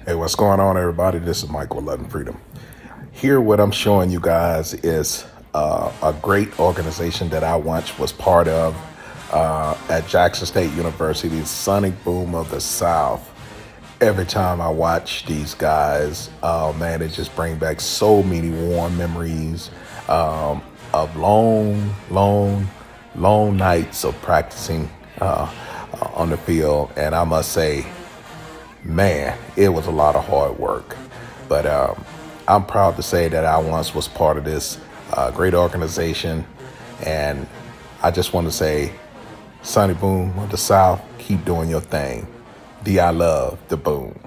Hey, what's going on, everybody? This is Michael with Love and Freedom. Here, what I'm showing you guys is a great organization that I once was part of at Jackson State University, the Sonic Boom of the South. Every time I watch these guys, man, it just brings back so many warm memories of long nights of practicing on the field. And I must say, man, it was a lot of hard work. But I'm proud to say that I once was part of this great organization. And I just want to say, Sonny Boom of the South, keep doing your thing. I love the boom.